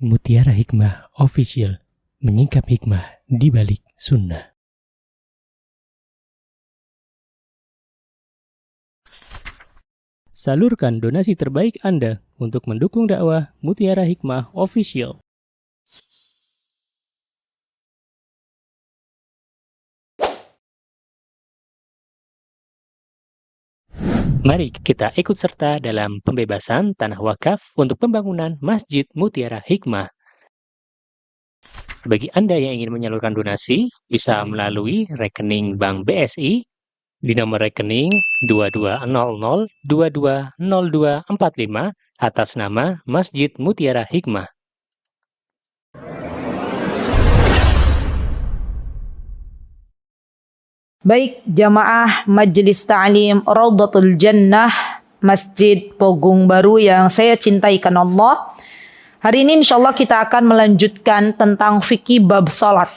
Mutiara Hikmah Official, menyingkap hikmah di balik sunnah. Salurkan donasi terbaik Anda untuk mendukung dakwah Mutiara Hikmah Official. Mari kita ikut serta dalam pembebasan tanah wakaf untuk pembangunan Masjid Mutiara Hikmah. Bagi Anda yang ingin menyalurkan donasi, bisa melalui rekening Bank BSI di nomor rekening 2200220245 atas nama Masjid Mutiara Hikmah. Baik, jamaah Majelis Ta'lim Raudhatul Jannah Masjid Pogung Baru yang saya cintai karena Allah. Hari ini insyaallah kita akan melanjutkan tentang fikih bab salat.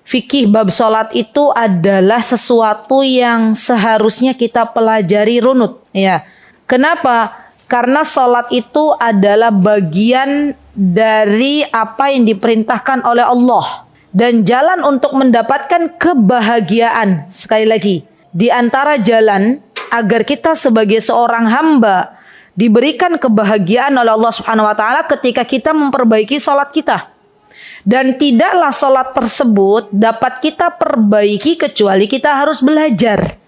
Fikih bab salat itu adalah sesuatu yang seharusnya kita pelajari runut, ya. Kenapa? Karena salat itu adalah bagian dari apa yang diperintahkan oleh Allah. Dan jalan untuk mendapatkan kebahagiaan, sekali lagi, di antara jalan agar kita sebagai seorang hamba diberikan kebahagiaan oleh Allah Subhanahu wa taala ketika kita memperbaiki salat kita. Dan tidaklah salat tersebut dapat kita perbaiki kecuali kita harus belajar.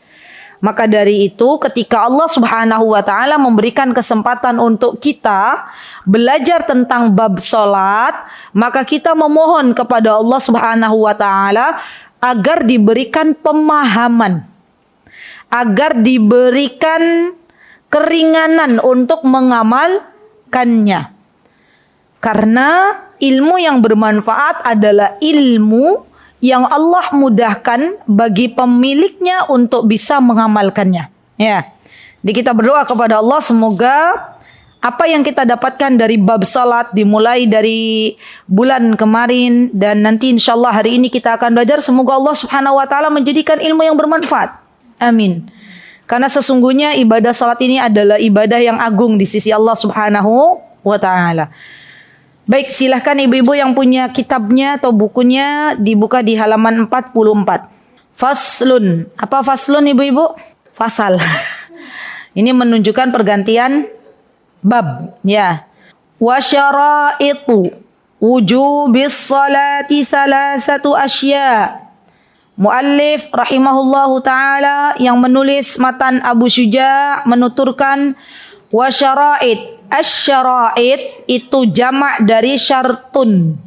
Maka dari itu ketika Allah Subhanahu wa taala memberikan kesempatan untuk kita belajar tentang bab salat, maka kita memohon kepada Allah Subhanahu wa taala agar diberikan pemahaman, agar diberikan keringanan untuk mengamalkannya. Karena ilmu yang bermanfaat adalah ilmu yang Allah mudahkan bagi pemiliknya untuk bisa mengamalkannya. Ya. Jadi kita berdoa kepada Allah semoga apa yang kita dapatkan dari bab salat dimulai dari bulan kemarin dan nanti insyaallah hari ini kita akan belajar, semoga Allah Subhanahu wa taala menjadikan ilmu yang bermanfaat. Amin. Karena sesungguhnya ibadah salat ini adalah ibadah yang agung di sisi Allah Subhanahu wa taala. Baik, silahkan ibu-ibu yang punya kitabnya atau bukunya dibuka di halaman 44. Faslun. Apa faslun ibu-ibu? Fasal. Ini menunjukkan pergantian bab. Ya. Wa syara'itu wujubis salati salasatu asya. Muallif rahimahullahu ta'ala yang menulis matan Abu Syuja' menuturkan wa syara'id. Asy-syara'id itu jamak dari syartun.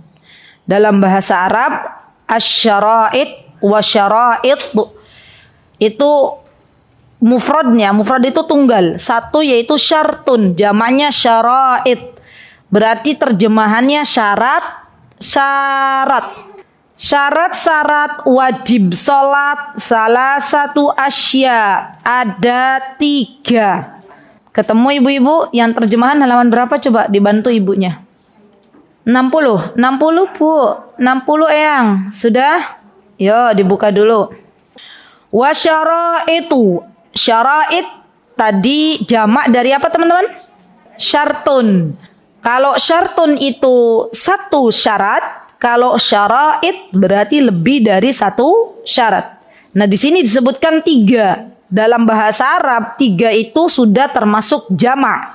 Dalam bahasa Arab, asy-syara'id wa syara'id itu mufradnya, mufrad itu tunggal. Satu yaitu syartun, jamaknya syara'id. Berarti terjemahannya syarat. Syarat-syarat wajib salat salah satu asya, ada 3. Ketemu ibu-ibu yang terjemahan halaman berapa coba dibantu ibunya? 60 Bu, 60 Eyang. Sudah? Yo dibuka dulu. Wa syaraitu. Syara'id tadi jamak dari apa teman-teman? Syartun. Kalau syartun itu satu syarat, kalau syara'id berarti lebih dari satu syarat. Nah di sini disebutkan 3. Dalam bahasa Arab 3 itu sudah termasuk jamak.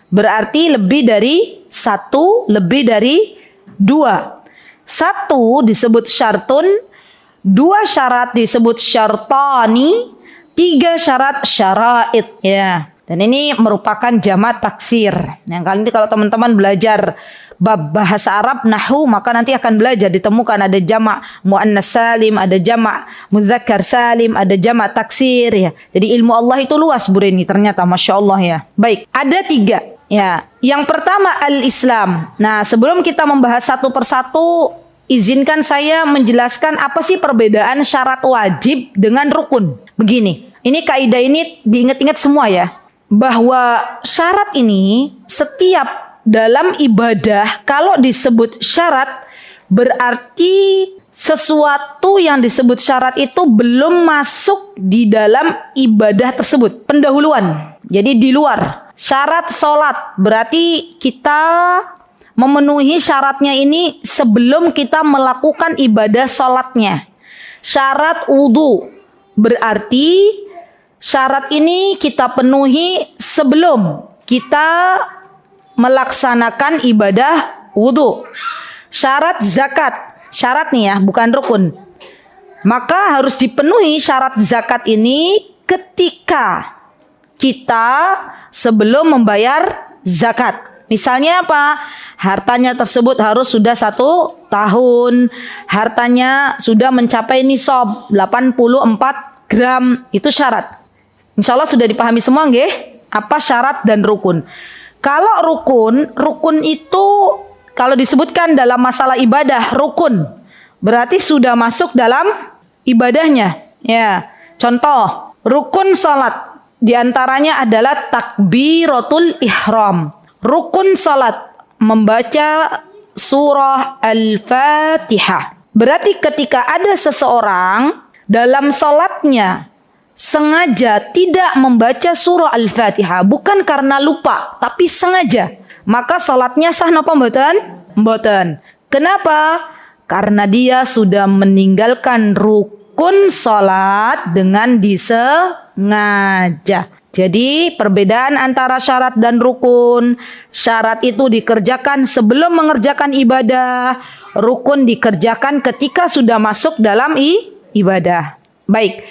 Berarti lebih dari 1, lebih dari 2. 1 disebut syartun, 2 syarat disebut syartani, 3 syarat syara'id. Ya. Dan ini merupakan jamak taksir. Yang kali ini kalau teman-teman belajar bab bahasa Arab nahwu, maka nanti akan belajar ditemukan ada jamak muannas salim, ada jamak mudzakkar salim, ada jamak taksir ya. Jadi ilmu Allah itu luas Bu Reni ternyata, Masya Allah ya. Baik, ada 3 ya. Yang pertama al-Islam. Nah sebelum kita membahas satu persatu, izinkan saya menjelaskan apa sih perbedaan syarat wajib dengan rukun. Begini, ini kaidah ini diingat-ingat semua ya, bahwa syarat ini setiap dalam ibadah kalau disebut syarat berarti sesuatu yang disebut syarat itu belum masuk di dalam ibadah tersebut, pendahuluan. Jadi di luar. Syarat sholat berarti kita memenuhi syaratnya ini sebelum kita melakukan ibadah sholatnya. Syarat wudu. Berarti syarat ini kita penuhi sebelum kita melaksanakan ibadah wudu. Syarat zakat. Syarat nih ya, bukan rukun. Maka harus dipenuhi syarat zakat ini ketika kita sebelum membayar zakat. Misalnya apa? Hartanya tersebut harus sudah 1 tahun. Hartanya sudah mencapai nisab 84 gram. Itu syarat. Insya Allah sudah dipahami semua nggih? Apa syarat dan rukun? Kalau rukun itu kalau disebutkan dalam masalah ibadah rukun, berarti sudah masuk dalam ibadahnya. Ya, contoh rukun salat diantaranya adalah takbiratul ihram. Rukun salat membaca surah Al-Fatihah. Berarti ketika ada seseorang dalam salatnya sengaja tidak membaca surah Al-Fatihah, bukan karena lupa, tapi sengaja, maka salatnya sah napa mboten? Mboten. Kenapa? Karena dia sudah meninggalkan rukun salat dengan disengaja. Jadi perbedaan antara syarat dan rukun. Syarat itu dikerjakan sebelum mengerjakan ibadah. Rukun dikerjakan ketika sudah masuk dalam ibadah. Baik.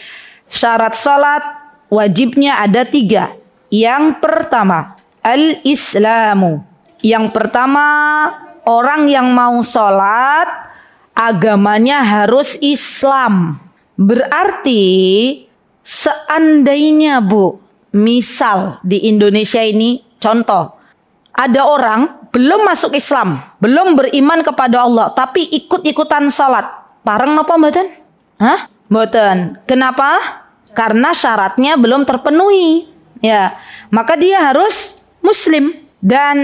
Syarat salat wajibnya ada 3. Yang pertama, al-islamu. Yang pertama, orang yang mau salat agamanya harus Islam. Berarti seandainya misal di Indonesia ini contoh, ada orang belum masuk Islam, belum beriman kepada Allah, tapi ikut-ikutan salat. Pareng napa mboten? Hah? Mboten. Kenapa? Karena syaratnya belum terpenuhi. Ya, maka dia harus muslim. Dan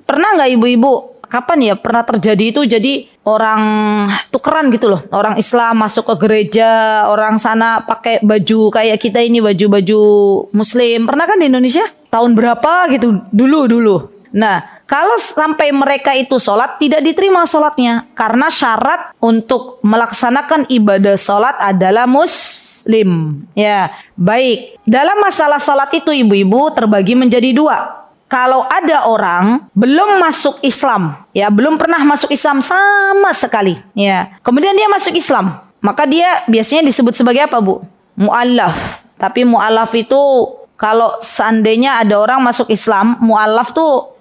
pernah nggak ibu-ibu? Kapan ya pernah terjadi itu? Jadi orang tukeran gitu loh. Orang Islam masuk ke gereja, orang sana pakai baju kayak kita ini, baju-baju muslim. Pernah kan di Indonesia? Tahun berapa gitu? Dulu. Nah, kalau sampai mereka itu sholat, tidak diterima sholatnya. Karena syarat untuk melaksanakan ibadah sholat adalah muslim. Ya, baik. Dalam masalah sholat itu ibu-ibu terbagi menjadi 2. Kalau ada orang belum masuk Islam, ya belum pernah masuk Islam sama sekali, ya. Kemudian dia masuk Islam, maka dia biasanya disebut sebagai apa, Bu? Mu'allaf. Tapi mu'allaf itu kalau seandainya ada orang masuk Islam, mu'allaf tuh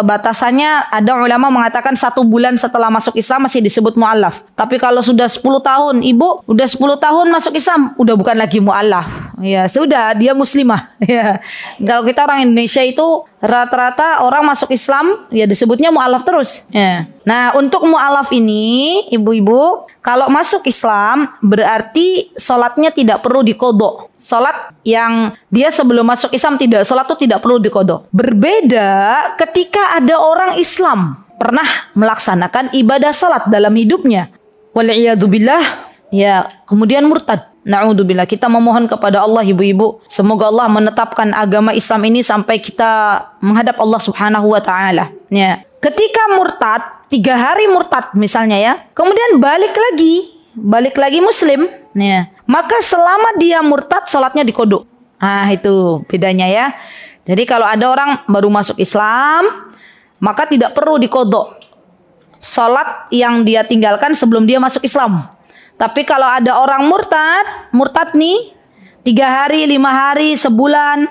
batasannya ada ulama mengatakan 1 bulan setelah masuk Islam masih disebut mu'allaf. Tapi kalau sudah 10 tahun, ibu udah 10 tahun masuk Islam, udah bukan lagi mu'allaf. Ya sudah, dia muslimah. Ya. Kalau kita orang Indonesia itu rata-rata orang masuk Islam ya disebutnya mu'allaf terus. Ya. Nah, untuk mu'allaf ini ibu-ibu kalau masuk Islam berarti sholatnya tidak perlu diqodho. Sholat yang dia sebelum masuk Islam tidak sholat itu tidak perlu diqodho. Berbeda ketika ada orang Islam pernah melaksanakan ibadah sholat dalam hidupnya, wal'iyadzubillah, ya kemudian murtad. Na'udzubillah. Kita memohon kepada Allah ibu-ibu, semoga Allah menetapkan agama Islam ini sampai kita menghadap Allah Subhanahu wa taala. Ya. Ketika murtad, 3 hari murtad misalnya ya, kemudian balik lagi muslim, ya. Maka selama dia murtad salatnya diqodho. Ah, itu bedanya ya. Jadi kalau ada orang baru masuk Islam, maka tidak perlu diqodho salat yang dia tinggalkan sebelum dia masuk Islam. Tapi kalau ada orang murtad nih 3 hari, 5 hari, sebulan,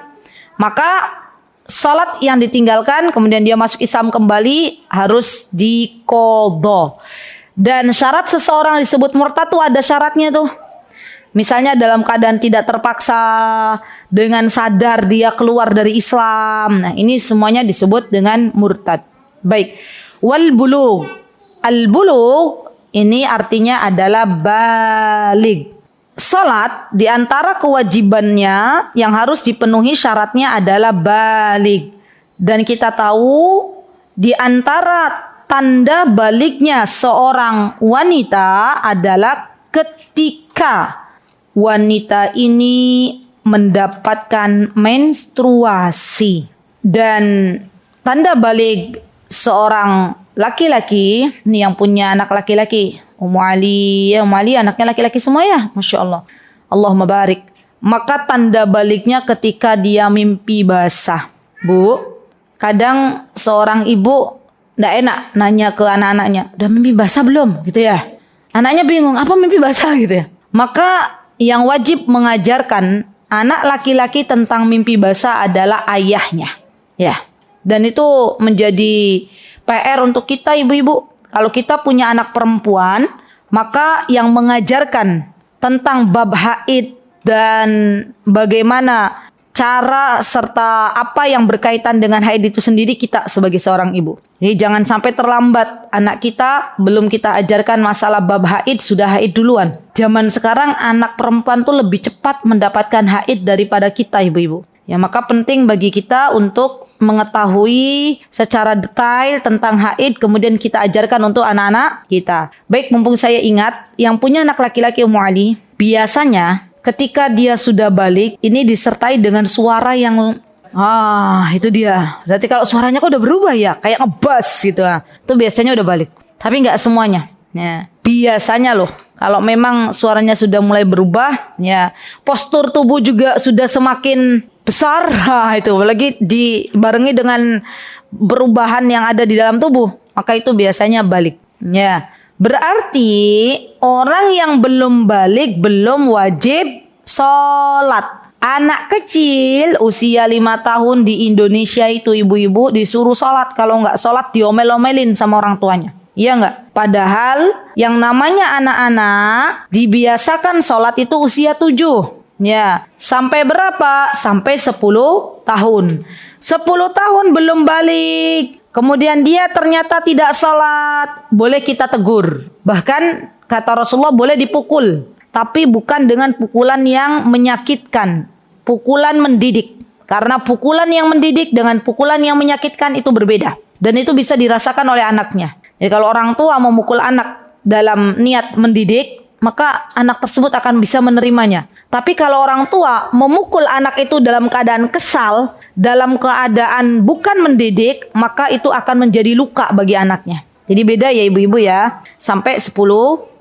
maka salat yang ditinggalkan kemudian dia masuk Islam kembali harus diqodho. Dan syarat seseorang disebut murtad tuh ada syaratnya tuh. Misalnya dalam keadaan tidak terpaksa, dengan sadar dia keluar dari Islam. Nah, ini semuanya disebut dengan murtad. Baik. Wal bulugh. Al bulugh ini artinya adalah balig. Salat di antara kewajibannya yang harus dipenuhi syaratnya adalah balig. Dan kita tahu di antara tanda balignya seorang wanita adalah ketika wanita ini mendapatkan menstruasi. Dan tanda balig seorang laki-laki, nih yang punya anak laki-laki, Ummu Ali, ya Ummu Ali anaknya laki-laki semua ya, Masya Allah. Allahumma barik. Maka tanda baliknya ketika dia mimpi basah. Bu, kadang seorang ibu nggak enak nanya ke anak-anaknya, udah mimpi basah belum? Gitu ya. Anaknya bingung, apa mimpi basah gitu ya. Maka yang wajib mengajarkan anak laki-laki tentang mimpi basah adalah ayahnya. Ya. Dan itu menjadi PR untuk kita ibu-ibu. Kalau kita punya anak perempuan, maka yang mengajarkan tentang bab haid dan bagaimana cara serta apa yang berkaitan dengan haid itu sendiri kita sebagai seorang ibu. Jadi jangan sampai terlambat anak kita, belum kita ajarkan masalah bab haid, sudah haid duluan. Zaman sekarang anak perempuan tuh lebih cepat mendapatkan haid daripada kita ibu-ibu. Ya, maka penting bagi kita untuk mengetahui secara detail tentang haid, kemudian kita ajarkan untuk anak-anak kita. Baik, mumpung saya ingat, yang punya anak laki-laki Ummu Ali, biasanya ketika dia sudah balik, ini disertai dengan suara yang itu dia. Berarti kalau suaranya kok udah berubah ya, kayak ngebas gitu. Itu biasanya udah balik. Tapi nggak semuanya. Ya, biasanya loh. Kalau memang suaranya sudah mulai berubah, ya postur tubuh juga sudah semakin besar, itu apalagi dibarengi dengan perubahan yang ada di dalam tubuh, maka itu biasanya balik. Ya, berarti orang yang belum balik belum wajib sholat. Anak kecil usia 5 tahun di Indonesia itu ibu-ibu disuruh sholat, kalau nggak sholat diomel-omelin sama orang tuanya. Iya nggak? Padahal yang namanya anak-anak dibiasakan sholat itu usia 7. Ya, sampai berapa? Sampai 10 tahun. 10 tahun belum balik. Kemudian dia ternyata tidak sholat. Boleh kita tegur. Bahkan kata Rasulullah boleh dipukul. Tapi bukan dengan pukulan yang menyakitkan. Pukulan mendidik. Karena pukulan yang mendidik dengan pukulan yang menyakitkan itu berbeda. Dan itu bisa dirasakan oleh anaknya. Jadi kalau orang tua memukul anak dalam niat mendidik, maka anak tersebut akan bisa menerimanya. Tapi kalau orang tua memukul anak itu dalam keadaan kesal, dalam keadaan bukan mendidik, maka itu akan menjadi luka bagi anaknya. Jadi beda ya ibu-ibu ya, sampai 10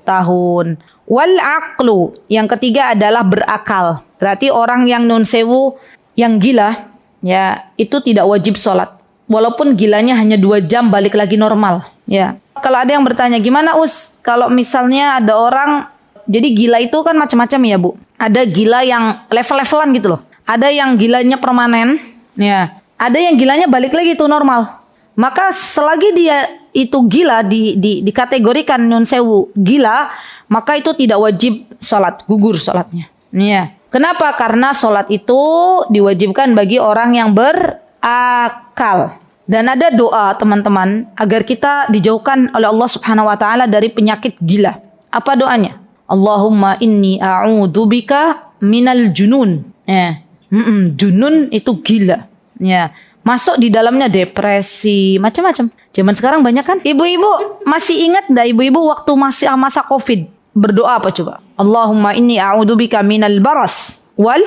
tahun. Wal aqlu, yang ketiga adalah berakal. Berarti orang yang nun sewu, yang gila, ya itu tidak wajib sholat. Walaupun gilanya hanya 2 jam balik lagi normal. Ya, kalau ada yang bertanya, gimana Us? Kalau misalnya ada orang, jadi gila itu kan macam-macam ya Bu. Ada gila yang level-levelan gitu loh. Ada yang gilanya permanen, ya. Ada yang gilanya balik lagi itu normal. Maka selagi dia itu gila dikategorikan nun sewu gila, maka itu tidak wajib sholat, gugur sholatnya. Ya. Kenapa? Karena sholat itu diwajibkan bagi orang yang berakal. Dan ada doa teman-teman agar kita dijauhkan oleh Allah Subhanahu wa taala dari penyakit gila. Apa doanya? Allahumma inni a'udzubika minal junun. Junun itu gila. Ya, masuk di dalamnya depresi, macam-macam. Zaman sekarang banyak kan? Ibu-ibu masih ingat enggak ibu-ibu waktu masih masa Covid berdoa apa coba? Allahumma inni a'udzubika minal baras wal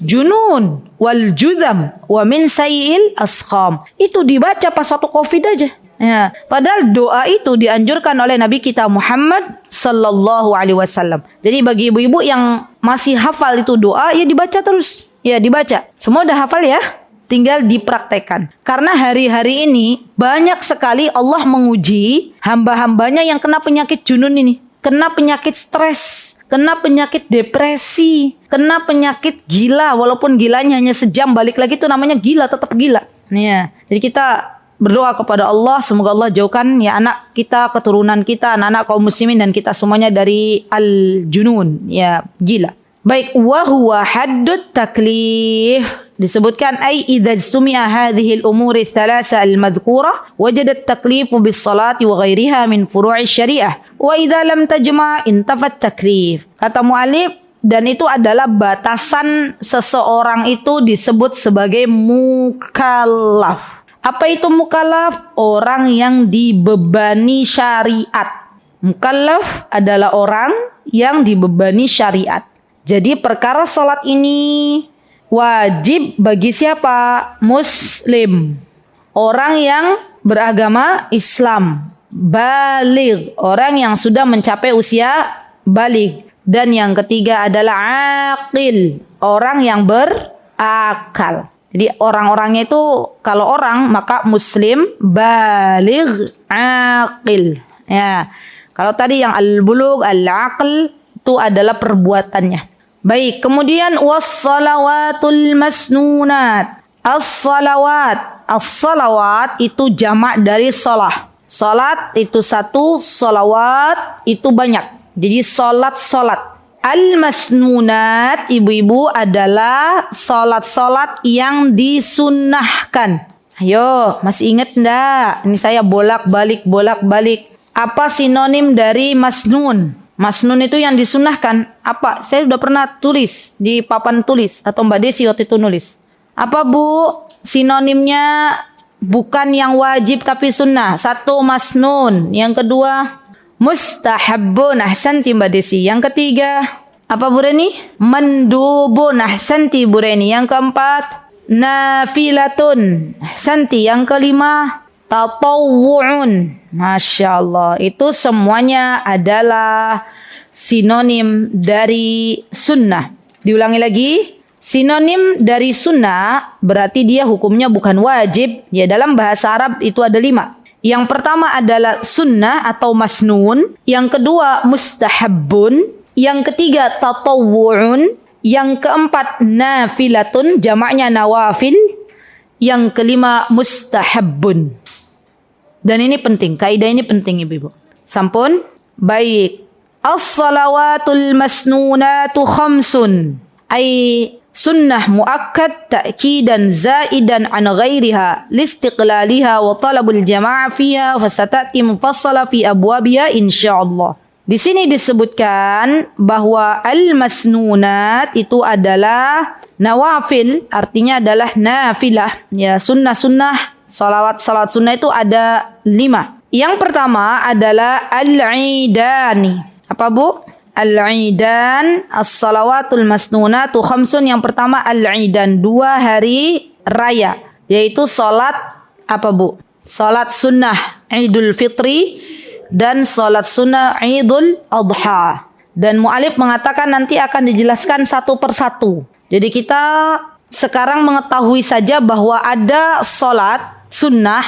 junun wal juzam wa min sayil asqam. Itu dibaca pas waktu Covid aja. Ya, padahal doa itu dianjurkan oleh Nabi kita Muhammad sallallahu alaihi wasallam. Jadi bagi ibu-ibu yang masih hafal itu doa, ya dibaca terus. Ya dibaca. Semua udah hafal ya? Tinggal dipraktekkan. Karena hari-hari ini banyak sekali Allah menguji hamba-hambanya yang kena penyakit junun ini. Kena penyakit stres, kena penyakit depresi, kena penyakit gila. Walaupun gilanya hanya sejam, balik lagi itu namanya gila, tetap gila. Ya. Jadi kita berdoa kepada Allah, semoga Allah jauhkan ya anak kita, keturunan kita, anak-anak kaum muslimin dan kita semuanya dari al-junun, ya gila. Baik, wa huwa haddut taklif. Disebutkan ai idza sumi'a hadhihi al-umuri thalatha al-madhkurah wajada at-taklifu bis-salati wa ghairiha min furu'i syariah wa idza lam tajma' intafa at-taklif. Kata muallif, dan itu adalah batasan seseorang itu disebut sebagai mukallaf. Apa itu mukallaf? Orang yang dibebani syariat. Mukallaf adalah orang yang dibebani syariat. Jadi perkara salat ini wajib bagi siapa? Muslim. Orang yang beragama Islam. Baligh, orang yang sudah mencapai usia baligh. Dan yang ketiga adalah aqil, orang yang berakal. Jadi orang-orangnya itu kalau orang maka muslim, baligh, aqil. Ya. Kalau tadi yang al-bulugh, al-aql itu adalah perbuatannya. Baik, kemudian was-salawatul masnunat. As-salawat. As-salawat itu jamak dari salah. Salat itu satu, salawat itu banyak. Jadi salat-salat. Al-masnunat, ibu-ibu, adalah salat-salat yang disunnahkan. Ayo, masih ingat enggak? Ini saya bolak-balik. Apa sinonim dari masnun? Masnun itu yang disunnahkan. Apa? Saya sudah pernah tulis di papan tulis. Atau Mbak Desi waktu itu nulis. Apa Bu? Sinonimnya bukan yang wajib tapi sunnah. Satu, masnun. Yang kedua, mustahabbun. Ahsanti Mbak Desi. Yang ketiga, apa Bu Reni? Mandubun. Ahsanti Bu Reni. Yang keempat, nafilatun. Ahsanti. Yang kelima, tatawwu'un. Masya Allah. Itu semuanya adalah sinonim dari sunnah. Diulangi lagi. Sinonim dari sunnah berarti dia hukumnya bukan wajib. Ya, dalam bahasa Arab itu ada 5. Yang pertama adalah sunnah atau masnun. Yang kedua mustahabbun. Yang ketiga tatawwu'un. Yang keempat nafilatun, jamaknya nawafil. Yang kelima mustahabbun. Dan ini penting, kaidah ini penting ibu-ibu. Sampun? Baik. As-salawatul masnunatu khamsun. Ay sunnah muakkad ta'kidan zaidan an ghairiha listiqlaliha wa talabul jama'ah fiha fasatati mufassala fi abwabiha insyaallah. Di sini disebutkan bahwa al-masnunat itu adalah nawafil, artinya adalah nafilah, ya sunnah-sunnah, salawat sunnah itu ada 5. Yang pertama adalah al-idani. Apa Bu? Al-idan, as-salawatul masnunatu khamsun. Yang pertama al-idan, 2 hari raya, yaitu salat apa Bu? Salat sunnah Idul Fitri dan salat sunnah Idul Adha. Dan mu'alif mengatakan nanti akan dijelaskan satu persatu. Jadi kita sekarang mengetahui saja bahwa ada salat sunnah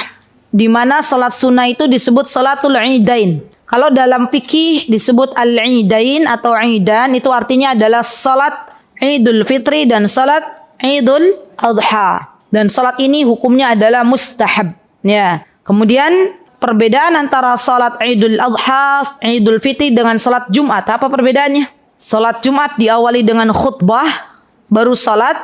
di mana salat sunnah itu disebut salatul idain. Kalau dalam fikih disebut al-idain atau idan, itu artinya adalah salat Idul Fitri dan salat Idul Adha. Dan salat ini hukumnya adalah mustahab. Ya. Kemudian perbedaan antara salat Idul Adha, Idul Fitri dengan salat Jumat. Apa perbedaannya? Salat Jumat diawali dengan khutbah, baru salat.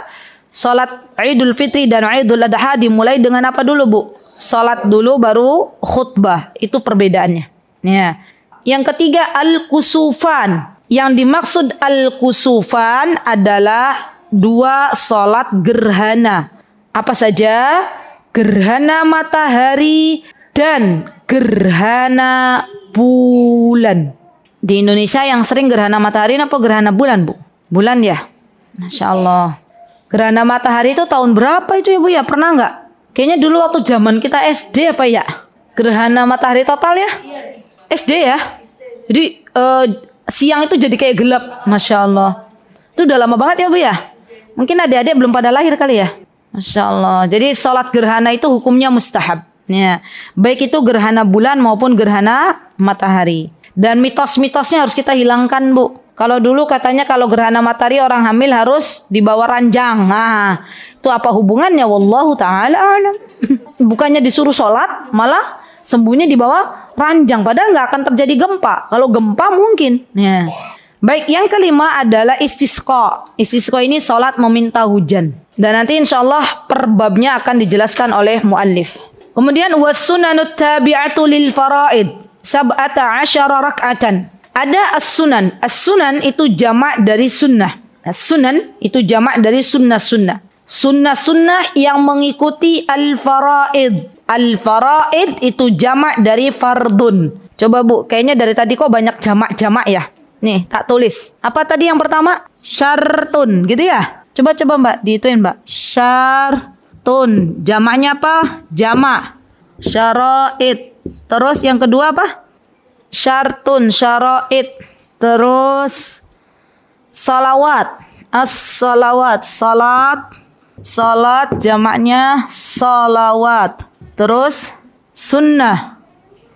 Salat Idul Fitri dan Idul Adha dimulai dengan apa dulu Bu? Salat dulu baru khutbah. Itu perbedaannya. Ya. Yang ketiga al-kusufan. Yang dimaksud al-kusufan adalah 2 salat gerhana. Apa saja? Gerhana matahari dan gerhana bulan. Di Indonesia yang sering gerhana matahari apa gerhana bulan Bu? Bulan ya? Masya Allah. Gerhana matahari itu tahun berapa itu ya Bu ya? Pernah nggak? Kayaknya dulu waktu zaman kita SD apa ya? Gerhana matahari total ya? SD ya? Jadi siang itu jadi kayak gelap. Masya Allah. Itu udah lama banget ya Bu ya? Mungkin adik-adik belum pada lahir kali ya? Masya Allah. Jadi sholat gerhana itu hukumnya mustahab. Ya. Baik itu gerhana bulan maupun gerhana matahari. Dan mitos-mitosnya harus kita hilangkan Bu. Kalau dulu katanya kalau gerhana matahari orang hamil harus dibawa ranjang. Nah, itu apa hubungannya? Wallahu ta'ala alam. Bukannya disuruh sholat, malah sembunyi di bawah ranjang. Padahal nggak akan terjadi gempa. Kalau gempa mungkin. Ya. Baik, yang kelima adalah istisqa. Istisqa ini sholat meminta hujan. Dan nanti insya Allah per babnya akan dijelaskan oleh muallif. Kemudian was-sunanut tabi'atu lil faraid. 17 rak'atan. Ada as-sunan. As-sunan itu jamak dari sunnah. As-sunan itu jamak dari sunnah-sunnah. Sunnah-sunnah yang mengikuti al-faraid. Al-faraid itu jamak dari fardun. Coba Bu, kayaknya dari tadi kok banyak jamak-jamak ya. Nih, tak tulis. Apa tadi yang pertama? Syartun, gitu ya? Coba Mbak, dihituin Mbak. Syartun. Jamaknya apa? Jamak. syara'id. Terus yang kedua apa? Syartun, syara'id. Terus salawat, as-salawat, salat jamaknya salawat. Terus sunnah.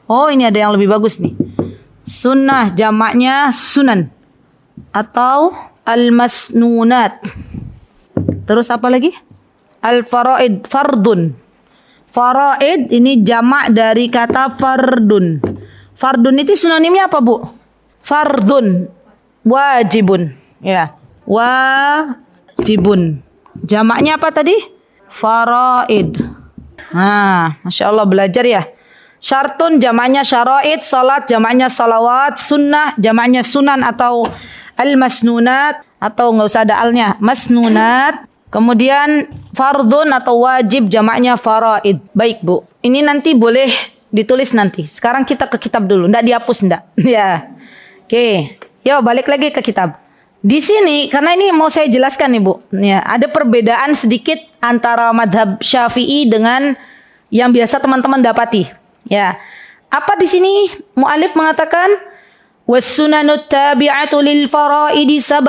Oh, ini ada yang lebih bagus nih. Sunnah jamaknya sunan atau al-masnunat. Terus apa lagi? Al-faraid, fardun. Faraid ini jamak dari kata fardun. Fardun itu sinonimnya apa, Bu? Fardun, wajibun. Ya, wajibun. Jamaknya apa tadi? Faraid. Nah, Masya Allah belajar ya. Syartun jamaknya syaraid, salat jamaknya salawat, sunnah jamaknya sunan atau al-masnunat, atau nggak usah ada alnya, masnunat. Kemudian fardun atau wajib jamaknya faraid. Baik, Bu. Ini nanti boleh ditulis nanti. Sekarang kita ke kitab dulu, ndak dihapus ndak? Ya. Oke. Yuk balik lagi ke kitab. Di sini karena ini mau saya jelaskan nih, Bu. Ya, ada perbedaan sedikit antara madhab Syafi'i dengan yang biasa teman-teman dapati. Ya. Apa di sini mu'alif mengatakan was-sunanut tabi'atu lil faraidi 17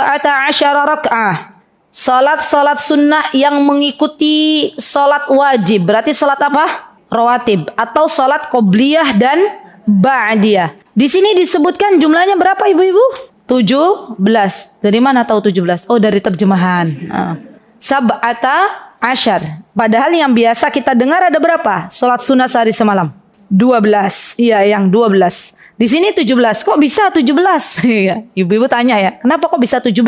rak'ah. Salat-salat sunnah yang mengikuti salat wajib. Berarti salat apa? Rawatib atau salat qobliyah dan ba'diyah. Di sini disebutkan jumlahnya berapa, Ibu-ibu? 17. Dari mana tahu 17? Oh, dari terjemahan. Sab'ata asyar. Padahal yang biasa kita dengar ada berapa? Salat sunnah sehari semalam. 12. Iya, yang 12. Di sini 17. Kok bisa 17? Iya, ibu-ibu tanya ya. Kenapa kok bisa 17?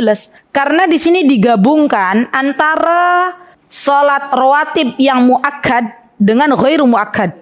Karena di sini digabungkan antara salat rawatib yang muakkad dengan ghairu muakkad.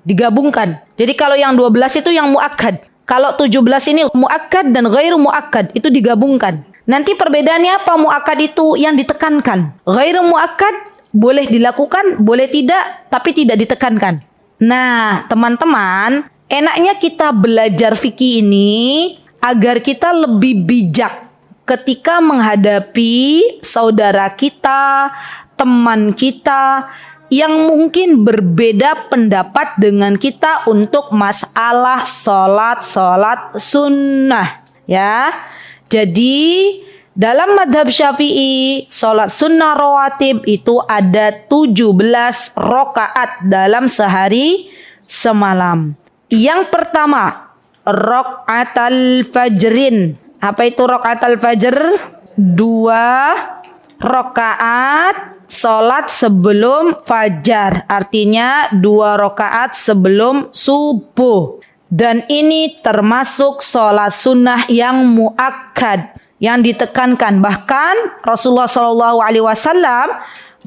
Digabungkan. Jadi kalau yang 12 itu yang muakkad. Kalau 17 ini muakkad dan ghairu muakkad, itu digabungkan. Nanti perbedaannya apa? Muakkad itu yang ditekankan. Ghairu muakkad boleh dilakukan, boleh tidak, tapi tidak ditekankan. Nah, teman-teman, enaknya kita belajar fikih ini agar kita lebih bijak ketika menghadapi saudara kita, teman kita yang mungkin berbeda pendapat dengan kita untuk masalah sholat sunnah. Ya, jadi dalam madhab Syafi'i, sholat sunnah rawatib itu ada 17 rakaat dalam sehari semalam. Yang pertama, rakaatul fajrin. Apa itu rakaatul fajr? 2 rakaat sholat sebelum fajar. Artinya 2 rakaat sebelum subuh. Dan ini termasuk sholat sunnah yang muakkad, yang ditekankan. Bahkan Rasulullah SAW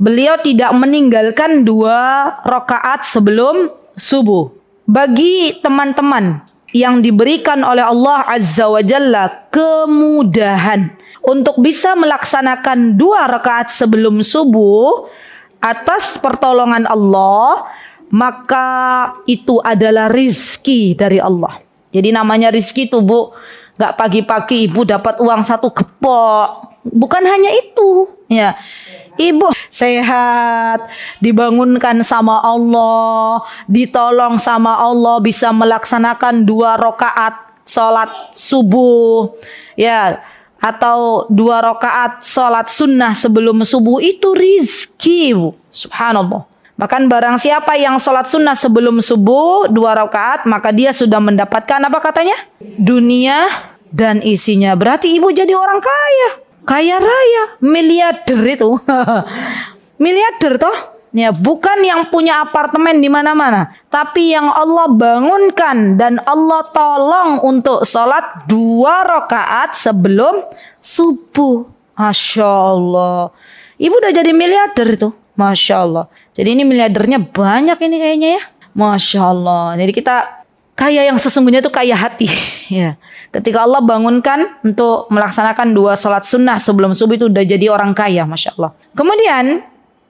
beliau tidak meninggalkan 2 rakaat sebelum subuh. Bagi teman-teman yang diberikan oleh Allah Azza wa Jalla kemudahan untuk bisa melaksanakan 2 rakaat sebelum subuh atas pertolongan Allah, maka itu adalah rizki dari Allah. Jadi namanya rizki itu, Bu, gak pagi-pagi ibu dapat uang 1 gepok. Bukan hanya itu, ya. Ibu sehat, dibangunkan sama Allah, ditolong sama Allah, bisa melaksanakan 2 rakaat sholat subuh, ya, atau 2 rakaat sholat sunnah sebelum subuh, itu rizki, Bu. Subhanallah. Bahkan barang siapa yang sholat sunnah sebelum subuh 2 rakaat, maka dia sudah mendapatkan apa katanya? Dunia dan isinya. Berarti ibu jadi orang kaya. Kaya raya, miliarder itu. Miliarder toh? Ya, bukan yang punya apartemen di mana-mana, tapi yang Allah bangunkan dan Allah tolong untuk sholat 2 rakaat sebelum subuh. Masya Allah. Ibu udah jadi miliarder itu. Masya Allah. Jadi ini miliardernya banyak ini kayaknya ya. Masya Allah. Jadi kita kaya yang sesungguhnya itu kaya hati. Ya. Ketika Allah bangunkan untuk melaksanakan 2 sholat sunnah sebelum subuh, itu udah jadi orang kaya. Masya Allah. Kemudian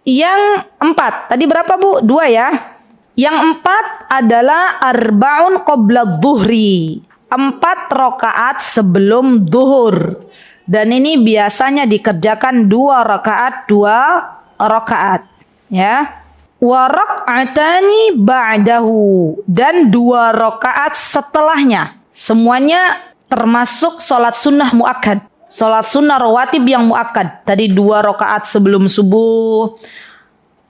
yang 4. Tadi berapa, Bu? 2 ya. Yang 4 adalah arba'un qabla dhuhri. 4 rakaat sebelum duhur. Dan ini biasanya dikerjakan 2 rakaat, 2 rakaat. Ya. wa rak'atani ba'dahu, dan 2 rakaat setelahnya. Semuanya termasuk salat sunnah muakkad. Salat sunnah rawatib yang muakkad. Tadi 2 rakaat sebelum subuh,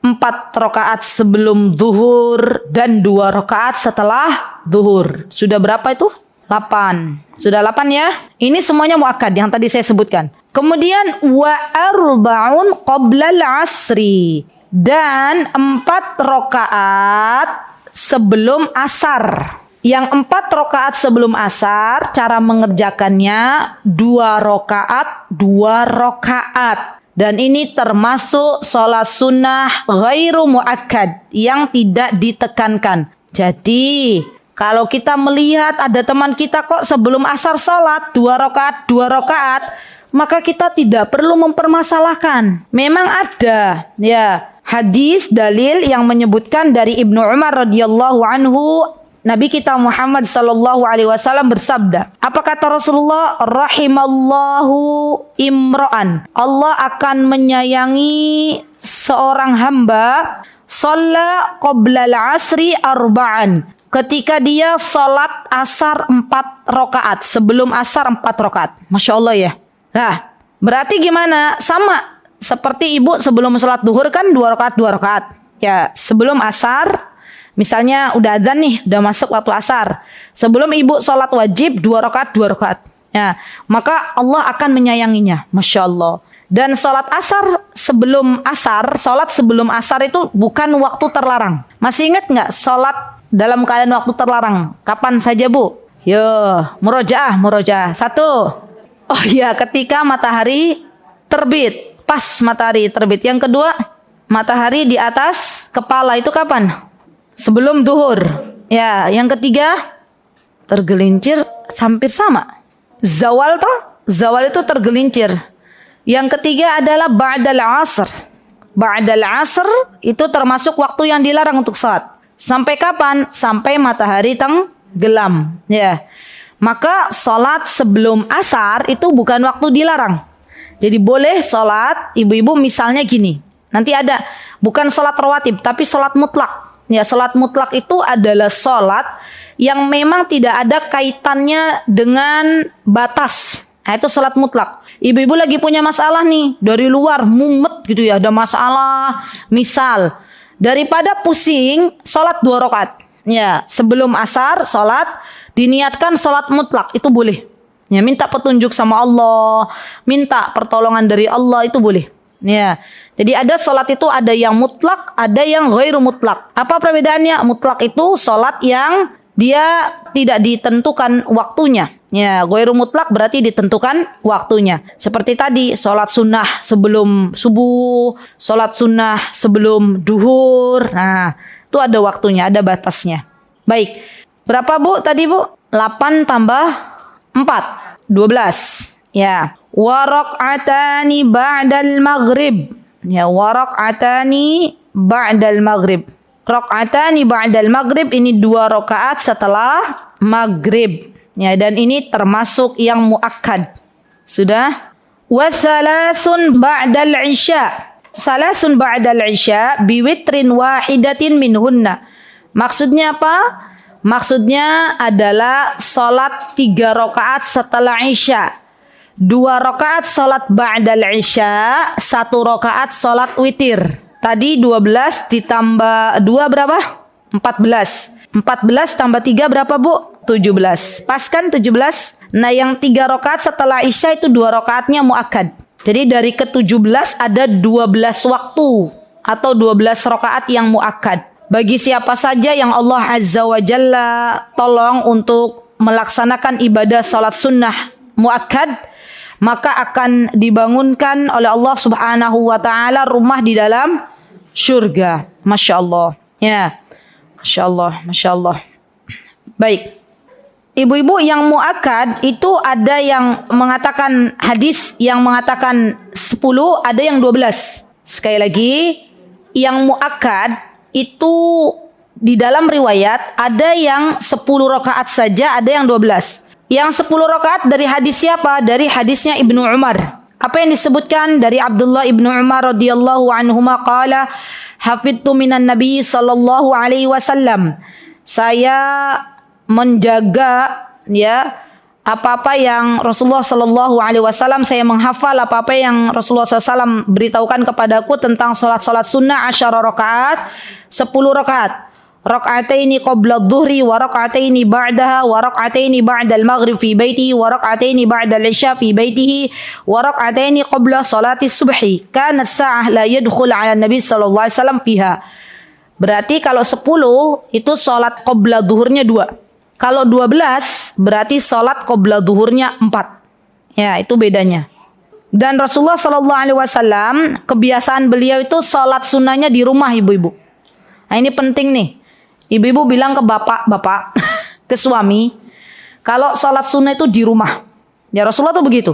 4 rakaat sebelum zuhur, dan 2 rakaat setelah zuhur. Sudah berapa itu? 8. Sudah 8 ya? Ini semuanya muakkad yang tadi saya sebutkan. Kemudian wa arba'un qabla al-asri, dan 4 rakaat sebelum asar. Yang 4 rakaat sebelum asar, cara mengerjakannya 2 rakaat, 2 rakaat. Dan ini termasuk sholat sunnah ghairu muakkad, yang tidak ditekankan. Jadi, kalau kita melihat ada teman kita kok sebelum asar sholat 2 rakaat, 2 rakaat, maka kita tidak perlu mempermasalahkan. Memang ada ya hadis dalil yang menyebutkan dari Ibnu Umar radhiyallahu anhu, Nabi kita Muhammad sallallahu alaihi wasallam bersabda, apa kata Rasulullah? Rahimallahu imra'an, Allah akan menyayangi seorang hamba shalla qabla al-asri arba'an, ketika dia salat asar 4 rakaat, sebelum asar 4 rakaat. Masya Allah ya. Nah, berarti gimana? Sama seperti ibu sebelum salat duhur kan 2 rakaat 2 rakaat. Ya, sebelum asar misalnya udah adzan nih, udah masuk waktu asar. Sebelum ibu sholat wajib 2 rakaat 2 rakaat. Ya, maka Allah akan menyayanginya. Masya Allah. Dan sholat sebelum asar itu bukan waktu terlarang. Masih ingat nggak sholat dalam keadaan waktu terlarang? Kapan saja Bu? Yo, murojaah. 1. Oh iya, ketika matahari terbit. Pas matahari terbit. Yang kedua, matahari di atas kepala, itu kapan? Sebelum duhur. Ya, yang ketiga tergelincir, hampir sama. Zawal itu tergelincir. Yang ketiga adalah ba'dal asr. Ba'dal asr itu termasuk waktu yang dilarang untuk salat. Sampai kapan? Sampai matahari tenggelam. Ya. Maka salat sebelum asar itu bukan waktu dilarang. Jadi boleh salat, ibu-ibu misalnya gini. Nanti ada bukan salat rawatib tapi salat mutlak. Ya, salat mutlak itu adalah salat yang memang tidak ada kaitannya dengan batas. Nah, itu salat mutlak. Ibu-ibu lagi punya masalah nih, dari luar mumet gitu ya, ada masalah. Misal, daripada pusing, salat 2 rakaat. Ya, sebelum asar salat, diniatkan salat mutlak, itu boleh. Ya, minta petunjuk sama Allah, minta pertolongan dari Allah, itu boleh. Ya. Jadi ada sholat itu ada yang mutlak, ada yang ghairu mutlak. Apa perbedaannya? Mutlak itu sholat yang dia tidak ditentukan waktunya. Ya, ghairu mutlak berarti ditentukan waktunya. Seperti tadi, sholat sunnah sebelum subuh, sholat sunnah sebelum duhur. Nah, itu ada waktunya, ada batasnya. Baik, berapa Bu tadi Bu? 8 tambah 4, 12. Ya. Wa rak'atani ba'dal maghrib. Ya, wa rak'atani ba'dal maghrib. Rak'atani ba'dal maghrib ini 2 rakaat setelah maghrib. Ya, dan ini termasuk yang muakkad. Sudah? Wa thalathun ba'dal isya. Thalathun ba'dal isya biwitrin wahidatin minhunna. Maksudnya apa? Maksudnya adalah salat 3 rakaat setelah isya. 2 rakaat salat ba'dal isya, 1 rakaat salat witir. Tadi 12 ditambah 2 berapa? 14. 14 tambah 3 berapa Bu? 17. Pas kan 17? Nah, yang 3 rakaat setelah isya itu 2 rakaatnya muakkad. Jadi dari ke-17 ada 12 waktu atau 12 rakaat yang muakkad. Bagi siapa saja yang Allah Azza wa Jalla tolong untuk melaksanakan ibadah salat sunnah muakkad, maka akan dibangunkan oleh Allah Subhanahu wa taala rumah di dalam surga. Masya Allah. Ya. Masya Allah, Masya Allah. Baik. Ibu-ibu, yang muakkad itu ada yang mengatakan hadis yang mengatakan 10, ada yang 12. Sekali lagi, yang muakkad itu di dalam riwayat ada yang 10 rakaat saja, ada yang 12. Yang 10 rakaat dari hadis siapa? Dari hadisnya Ibnu Umar. Apa yang disebutkan dari Abdullah Ibnu Umar radhiyallahu anhuma qala hafidtu minan nabi sallallahu alaihi wasallam. Saya menjaga ya apa-apa yang Rasulullah sallallahu alaihi wasallam, saya menghafal apa-apa yang Rasulullah SAW beritahukan kepadaku tentang salat-salat sunnah 10 rakaat, 10 rakaat. Raka'ataini qabla adh-dhuhri wa raka'ataini ba'daha wa raka'ataini ba'da al-maghrib fi baitihi wa raka'ataini ba'da al-isya fi baitihi wa raka'ataini qabla salati subhi. Kanat sa'ah la yadkhul 'ala Nabi sallallahu alaihi wasallam fiha. Berarti kalau 10 itu salat qabla zuhurnya 2. Kalau 12 berarti salat qabla zuhurnya 4. Ya, itu bedanya. Dan Rasulullah sallallahu alaihi wasallam kebiasaan beliau itu salat sunnahnya di rumah, ibu-ibu. Nah, ini penting nih. Ibu-ibu bilang ke bapak-bapak, ke suami, kalau salat sunnah itu di rumah. Ya, Rasulullah tuh begitu.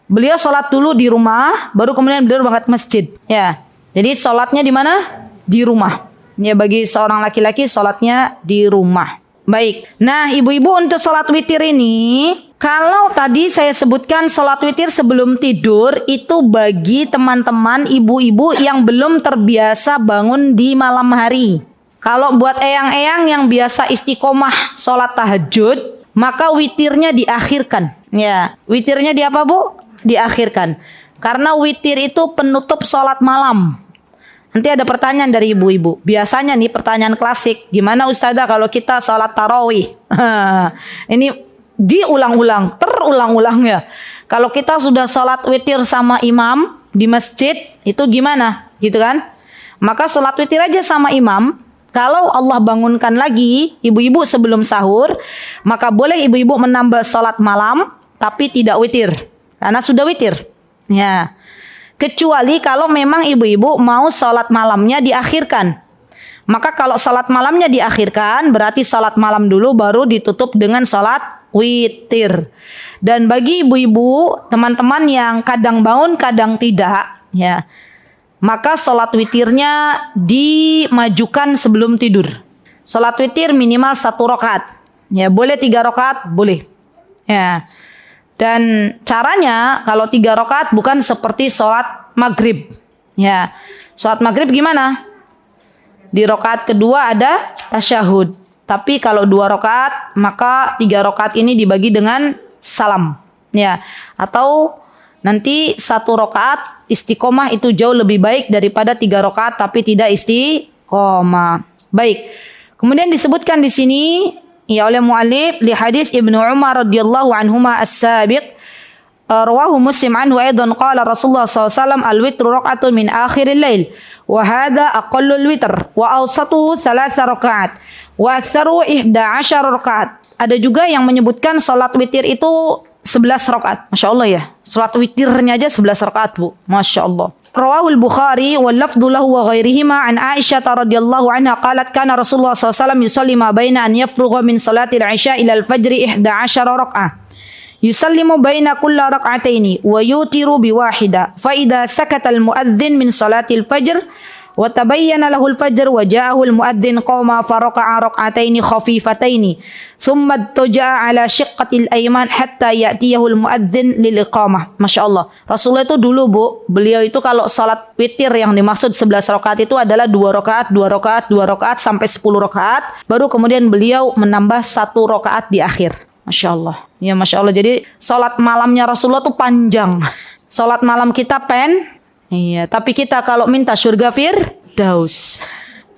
Beliau salat dulu di rumah, baru kemudian beliau berangkat masjid. Ya, jadi salatnya di mana? Di rumah. Ya, bagi seorang laki-laki salatnya di rumah. Baik. Nah, ibu-ibu untuk salat witir ini, kalau tadi saya sebutkan salat witir sebelum tidur itu bagi teman-teman ibu-ibu yang belum terbiasa bangun di malam hari. Kalau buat eyang-eyang yang biasa istiqomah sholat tahajud, maka witirnya diakhirkan. Ya, witirnya di apa, Bu? Diakhirkan. Karena witir itu penutup sholat malam. Nanti ada pertanyaan dari ibu-ibu. Biasanya nih pertanyaan klasik, gimana Ustazah kalau kita sholat tarawih? Ini diulang-ulang, terulang-ulang ya. Kalau kita sudah sholat witir sama imam di masjid, itu gimana? Gitu kan? Maka sholat witir aja sama imam. Kalau Allah bangunkan lagi ibu-ibu sebelum sahur, maka boleh ibu-ibu menambah sholat malam, tapi tidak witir. Karena sudah witir. Ya. Kecuali kalau memang ibu-ibu mau sholat malamnya diakhirkan. Maka kalau sholat malamnya diakhirkan, berarti sholat malam dulu baru ditutup dengan sholat witir. Dan bagi ibu-ibu, teman-teman yang kadang bangun, kadang tidak, ya, maka sholat witirnya dimajukan sebelum tidur. Sholat witir minimal 1 rakaat. Ya, boleh 3 rakaat, boleh. Ya. Dan caranya kalau 3 rakaat bukan seperti sholat maghrib. Ya. Sholat maghrib gimana? Di rakaat kedua ada tasyahud. Tapi kalau 2 rakaat, maka 3 rakaat ini dibagi dengan salam. Ya. Atau nanti 1 rakaat istiqomah itu jauh lebih baik daripada 3 rakaat tapi tidak istiqomah. Baik. Kemudian disebutkan di sini ya oleh muallif li hadis Ibnu Umar radhiyallahu anhuma as-sabiq, rawahu Muslim anhu aidan qala Rasulullah SAW al-witru raq'atun min akhiril lail wa hadha aqallul witr wa awsatuhu 3 rakaat wa aktsaru 11 rakaat. Ada juga yang menyebutkan salat witir itu 11 rakaat. Masya Allah ya. Salat witirnya aja 11 rakaat, Bu. Masya Allah. Rawahul Bukhari wal lafdhu lahu wa ghairihima an Aisyah radhiyallahu anha qalat kana Rasulullah SAW yusalli ma baina an yafrugha min salatil isya ila al-fajri 11 rak'ah. Yusallimu baina kulli rak'ataini wa yutiru bi wahida. Fa idza sakata al-muadzin min salatil fajr wa tabayyana lahu al-fajr wa ja'ahu al-muadzin qama faraka'a rak'ataini khafifataini thumma taja'a ala shiqqatil ayman hatta ya'tiyahu al-muadzin lil iqamah. Masyaallah. Rasulullah itu dulu, Bu, beliau itu kalau salat witir yang dimaksud 11 rakaat itu adalah 2 rakaat, 2 rakaat, 2 rakaat sampai 10 rakaat, baru kemudian beliau menambah 1 rakaat di akhir. Masyaallah. Ya, Masya Allah. Jadi salat malamnya Rasulullah itu panjang. Salat malam kita iya, tapi kita kalau minta surga firdaus.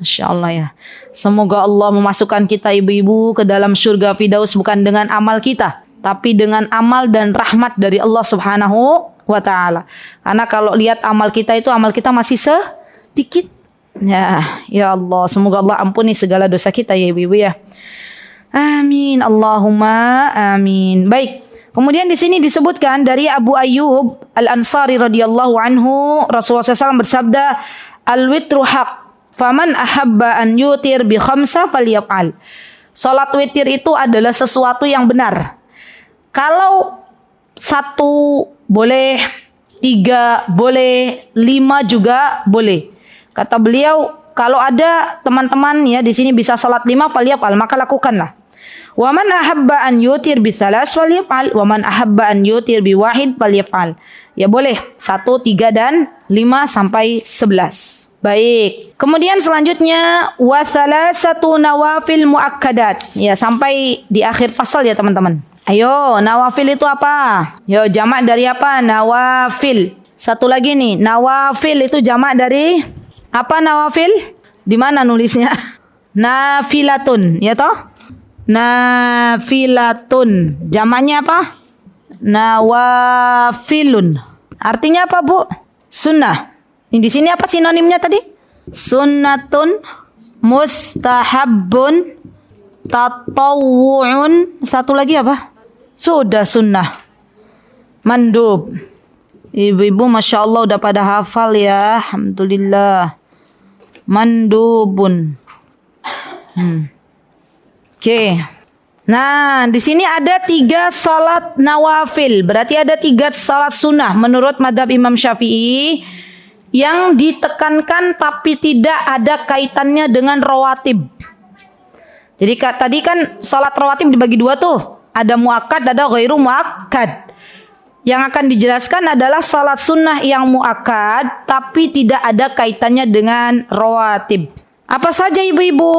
Masya Allah ya. Semoga Allah memasukkan kita ibu-ibu ke dalam surga firdaus bukan dengan amal kita, tapi dengan amal dan rahmat dari Allah Subhanahu wa ta'ala. Karena kalau lihat amal kita itu, amal kita masih sedikit. Ya Allah, semoga Allah ampuni segala dosa kita ya ibu-ibu ya. Amin. Allahumma amin. Baik. Kemudian di sini disebutkan dari Abu Ayyub Al-Ansari radhiyallahu anhu, Rasulullah SAW bersabda, "Al-witru haq, faman ahabba an yutir bi khamsa falyaf'al." Salat witir itu adalah sesuatu yang benar. Kalau 1 boleh, 3 boleh, 5 juga boleh. Kata beliau, kalau ada teman-teman ya di sini bisa salat 5 falyaf'al, maka lakukanlah. Wa man ahabba an yutir bi 3 falyaf'al wa man ahabba an yutir bi wahid falyaf'al. Ya boleh 1, 3, dan 5 sampai 11. Baik. Kemudian selanjutnya wa thalathatu nawafil muakkadat. Ya, sampai di akhir pasal ya teman-teman. Ayo, nawafil itu apa? Yo, jamak dari apa? Nawafil. Satu lagi nih, nawafil itu jamak dari apa nawafil? Di mana nulisnya? Nafilatun, ya toh? Nafilatun. Jamaknya apa? Nawafilun. Artinya apa, Bu? Sunnah. Ini di sini apa sinonimnya tadi? Sunnatun, mustahabbun, tatawwu'un. Satu lagi apa? Sudah sunnah. Mandub. Ibu-ibu Masya Allah udah pada hafal ya. Alhamdulillah. Mandubun. Oke. Nah, di sini ada 3 salat nawafil. Berarti ada 3 salat sunnah menurut madhab Imam Syafi'i yang ditekankan tapi tidak ada kaitannya dengan rawatib. Jadi tadi kan salat rawatib dibagi 2 tuh. Ada muakkad, ada ghairu muakkad. Yang akan dijelaskan adalah salat sunnah yang muakkad tapi tidak ada kaitannya dengan rawatib. Apa saja ibu-ibu?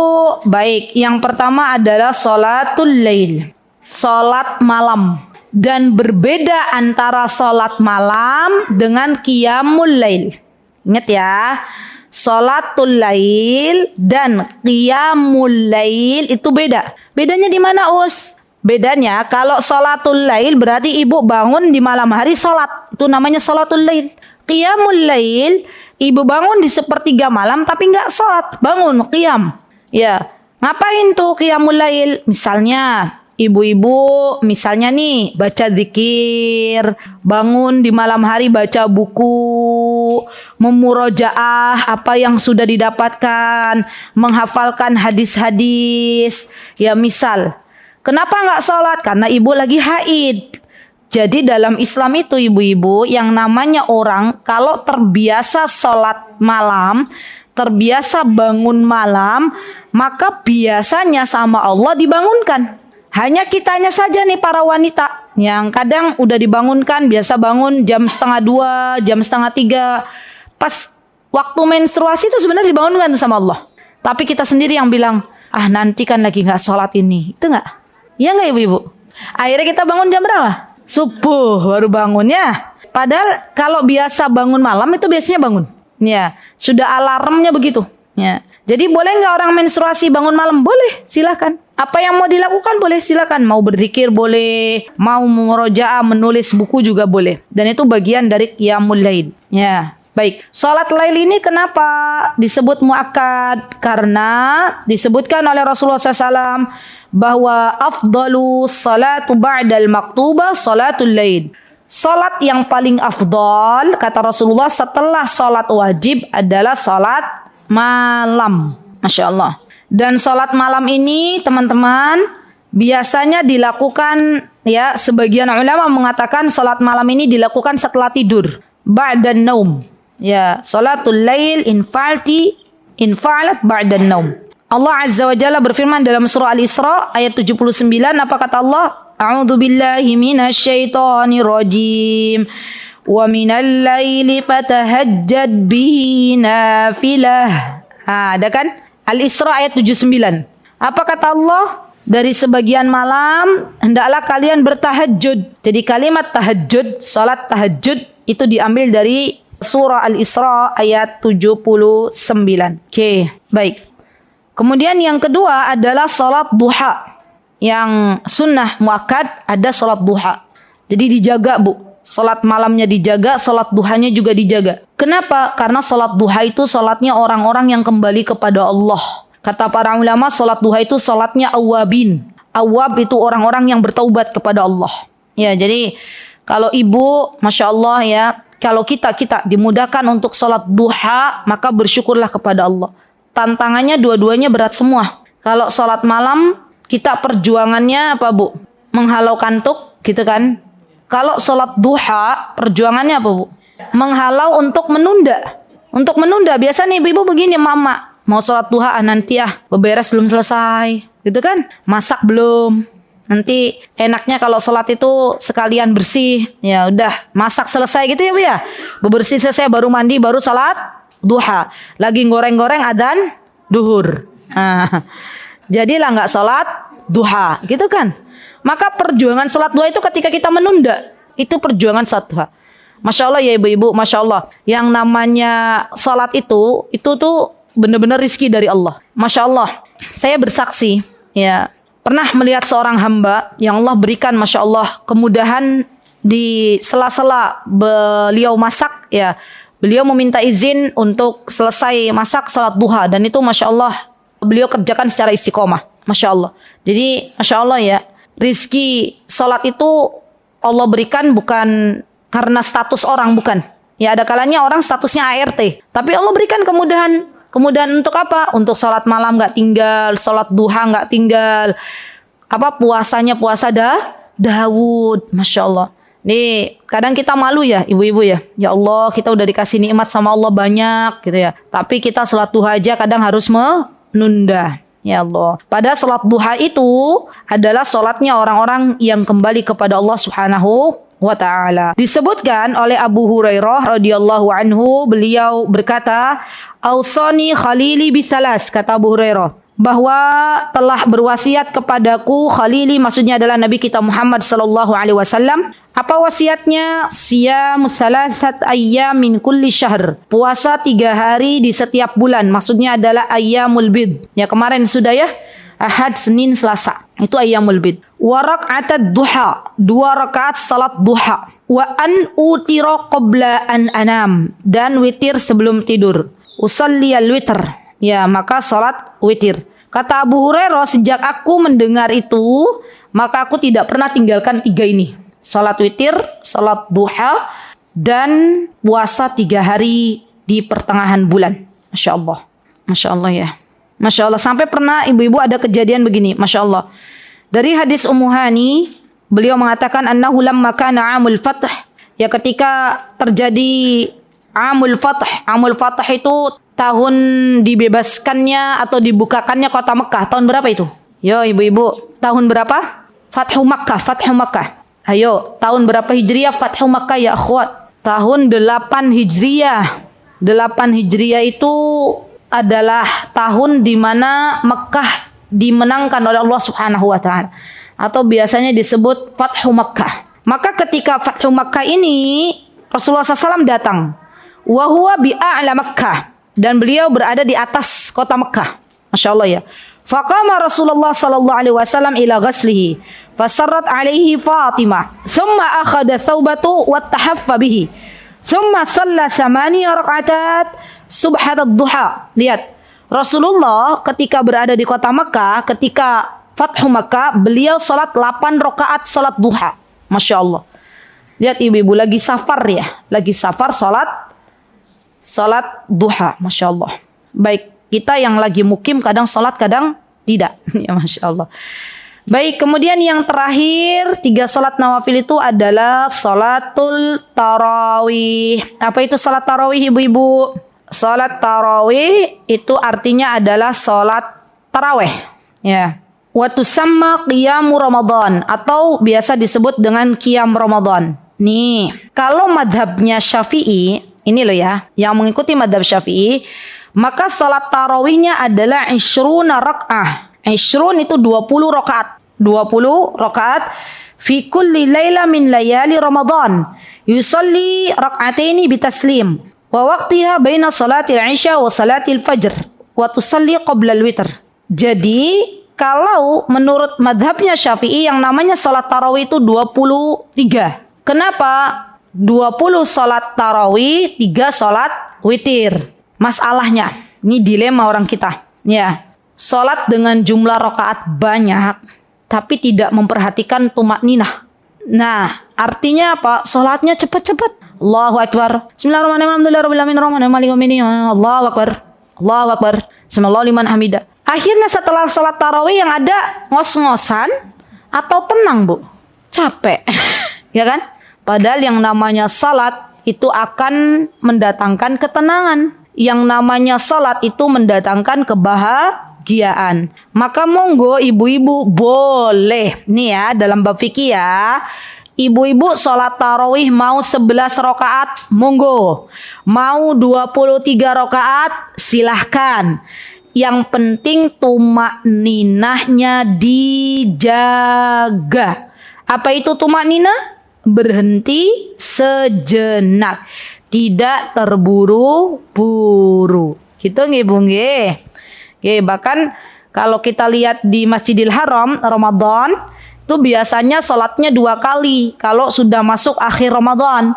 Baik, yang pertama adalah sholatul lail. Sholat malam. Dan berbeda antara sholat malam dengan qiyamul lail. Ingat ya, sholatul lail dan qiyamul lail itu beda. Bedanya di mana, Us? Bedanya kalau sholatul lail berarti ibu bangun di malam hari sholat. Itu namanya sholatul lail. Qiyamul lail, ibu bangun di sepertiga malam tapi nggak sholat, bangun qiyam. Ya, ngapain tuh qiyamul lail? Misalnya ibu-ibu, misalnya nih baca zikir, bangun di malam hari baca buku, memurojaah apa yang sudah didapatkan, menghafalkan hadis-hadis. Ya misal, kenapa nggak sholat? Karena ibu lagi haid. Jadi dalam Islam itu ibu-ibu yang namanya orang kalau terbiasa sholat malam, terbiasa bangun malam, maka biasanya sama Allah dibangunkan. Hanya kitanya saja nih para wanita yang kadang udah dibangunkan, biasa bangun jam 1:30, jam 2:30. Pas waktu menstruasi itu sebenarnya dibangunkan sama Allah. Tapi kita sendiri yang bilang, nanti kan lagi nggak sholat ini. Itu nggak? Iya nggak ibu-ibu? Akhirnya kita bangun jam berapa? Subuh baru bangunnya. Padahal kalau biasa bangun malam itu biasanya bangun. Ya, sudah alarmnya begitu. Ya. Jadi boleh nggak orang menstruasi bangun malam? Boleh, silakan. Apa yang mau dilakukan boleh, silakan. Mau berzikir boleh, mau murojaah, menulis buku juga boleh. Dan itu bagian dari qiyamul lail. Ya, baik. Salat lail ini kenapa disebut muakkad? Karena disebutkan oleh Rasulullah SAW bahwa afdalu salatu ba'dal maktubah salatul lail. Salat yang paling afdal kata Rasulullah setelah salat wajib adalah salat malam. Masya Allah. Dan salat malam ini teman-teman biasanya dilakukan, ya sebagian ulama mengatakan salat malam ini dilakukan setelah tidur. Ba'dan naum. Ya, salatul lail infa'alat ba'dan naum. Allah Azza wa Jalla berfirman dalam surah Al-Isra ayat 79, apa kata Allah? A'udzu billahi minasyaitonir rajim. Wa minal laili fatahajjad bihi nafilah. Ada kan? Al-Isra ayat 79. Apa kata Allah? Dari sebagian malam hendaklah kalian bertahajud. Jadi kalimat tahajud, salat tahajud itu diambil dari surah Al-Isra ayat 79. Oke, baik. Kemudian yang kedua adalah salat duha. Yang sunnah muakkad ada salat duha. Jadi dijaga, Bu. Salat malamnya dijaga, salat duhanya juga dijaga. Kenapa? Karena salat duha itu salatnya orang-orang yang kembali kepada Allah. Kata para ulama, salat duha itu salatnya awabin. Awab itu orang-orang yang bertaubat kepada Allah. Ya, jadi kalau ibu, Masya Allah ya, kalau kita dimudahkan untuk salat duha, maka bersyukurlah kepada Allah. Tantangannya dua-duanya berat semua. Kalau sholat malam, kita perjuangannya apa, Bu? Menghalau kantuk, gitu kan? Kalau sholat duha, perjuangannya apa, Bu? Menghalau untuk menunda. Untuk menunda, biasa nih ibu-ibu begini, mama. Mau sholat duha nanti beberes belum selesai. Gitu kan? Masak belum. Nanti enaknya kalau sholat itu sekalian bersih. Ya udah, masak selesai gitu ya Bu ya. Bebersih selesai baru mandi, baru sholat duha. Lagi goreng-goreng adzan duhur. Nah, jadilah nggak sholat duha, gitu kan? Maka perjuangan sholat duha itu ketika kita menunda, itu perjuangan sholat duha. Masya Allah ya ibu-ibu, Masya Allah. Yang namanya sholat itu tuh benar-benar rizki dari Allah. Masya Allah, saya bersaksi, ya pernah melihat seorang hamba yang Allah berikan Masya Allah kemudahan di sela-sela beliau masak, ya beliau meminta izin untuk selesai masak sholat duha, dan itu Masya Allah beliau kerjakan secara istiqomah. Masya Allah. Jadi Masya Allah ya, rizki sholat itu Allah berikan bukan karena status orang, bukan. Ya ada kalanya orang statusnya ART, tapi Allah berikan kemudahan. Kemudahan untuk apa? Untuk sholat malam nggak tinggal, sholat duha nggak tinggal. Puasanya puasa Daud, Masya Allah. Nih kadang kita malu ya ibu-ibu ya. Ya Allah, kita udah dikasih nikmat sama Allah banyak gitu ya. Tapi kita sholat duha aja kadang harus menunda. Ya Allah. Pada sholat duha itu adalah sholatnya orang-orang yang kembali kepada Allah Subhanahu wa ta'ala. Disebutkan oleh Abu Hurairah radhiyallahu anhu, beliau berkata, "Ausani khalili bisalas," kata Abu Hurairah, bahwa telah berwasiat kepadaku khalili, maksudnya adalah Nabi kita Muhammad sallallahu alaihi wasallam. Apa wasiatnya? Siyam salasat ayyam min kulli syahr. Puasa 3 hari di setiap bulan. Maksudnya adalah ayyamul bid. Ya kemarin sudah ya. Ahad, Senin, Selasa. Itu ayyamul bid. Wa rak'atad duha. 2 rakaat salat duha. Wa an utira qabla an anam. Dan witir sebelum tidur. Usalliyal witr. Ya, maka salat witir. Kata Abu Hurairah, sejak aku mendengar itu, maka aku tidak pernah tinggalkan 3 ini. Salat witir, salat duha, dan puasa 3 hari di pertengahan bulan. Masya Allah. Masya Allah ya. Masya Allah. Sampai pernah ibu-ibu ada kejadian begini. Masya Allah. Dari hadis Ummu Hani, beliau mengatakan, annahu lamma kana amul fath. Ya ketika terjadi amul fath. Amul fath itu tahun dibebaskannya atau dibukakannya kota Mekah. Tahun berapa itu? Yo ibu-ibu, tahun berapa? Fathu Makkah, Fathu Makkah. Ayo, tahun berapa Hijriyah Fathu Makkah ya akhwat? Tahun 8 Hijriyah. 8 Hijriyah itu adalah tahun di mana Mekah dimenangkan oleh Allah Subhanahu wa ta'ala, atau biasanya disebut Fathu Makkah. Maka ketika Fathu Makkah ini Rasulullah SAW datang. Wa huwa bi a'la Makkah, dan beliau berada di atas kota Mekah. Masya Allah ya. Faqama Rasulullah sallallahu alaihi wasallam ila ghaslihi fasarrat alaihi Fatimah thumma akhadha thawbatu wattahaffa bihi thumma shalla 8 rak'atat subhat ad-duha. Lihat, Rasulullah ketika berada di kota Mekah, ketika Fathu Makkah, beliau salat 8 rakaat salat duha. Masya Allah. Lihat ibu-ibu, lagi safar ya, lagi safar salat duha. Masya Allah. Baik, kita yang lagi mukim kadang salat kadang tidak. Ya Masya Allah. Baik, kemudian yang terakhir 3 salat nawafil itu adalah salatul tarawih. Apa itu salat tarawih ibu-ibu? Salat tarawih itu artinya adalah salat tarawih. Ya. Wa tusamma qiyamu Ramadan, atau biasa disebut dengan qiyam Ramadan. Nih, kalau madhabnya Syafi'i, ini loh ya, yang mengikuti madhab Syafi'i, maka salat tarawihnya adalah 20 rak'ah. 20 itu 20 rakaat. 20 rakaat fi kulli laila min layali Ramadan. Yusalli rak'ataini bitaslim. Wa waqtiha baina salatil isya wa salatil fajr. Wa tusalli qabla al-witr. Jadi, kalau menurut madhabnya Syafi'i yang namanya salat tarawih itu 23. Kenapa? 20 salat tarawih, 3 salat witir. Masalahnya, ini dilema orang kita. Ya, salat dengan jumlah rakaat banyak, tapi tidak memperhatikan tumakninah. Nah, artinya apa? Salatnya cepat-cepat. Allahu Akbar. Bismillahirrahmanirrahim. Allahu Akbar. Allahu Akbar. Bismillah liman hamidah. Akhirnya setelah salat tarawih yang ada ngos-ngosan atau tenang, Bu. Capek. Ya kan? Padahal yang namanya salat itu akan mendatangkan ketenangan. Yang namanya salat itu mendatangkan kebahagiaan. kebahagiaan. Maka monggo ibu-ibu boleh nih ya dalam bab fikih ya. Ibu-ibu sholat tarawih mau 11 rakaat, monggo. Mau 23 rakaat, silahkan. Yang penting tumak ninahnya dijaga. Apa itu tumak ninah? Berhenti sejenak. Tidak terburu-buru. Gitu nggih Bu nggih. Bahkan kalau kita lihat di Masjidil Haram Ramadan, itu biasanya sholatnya 2 kali kalau sudah masuk akhir Ramadan.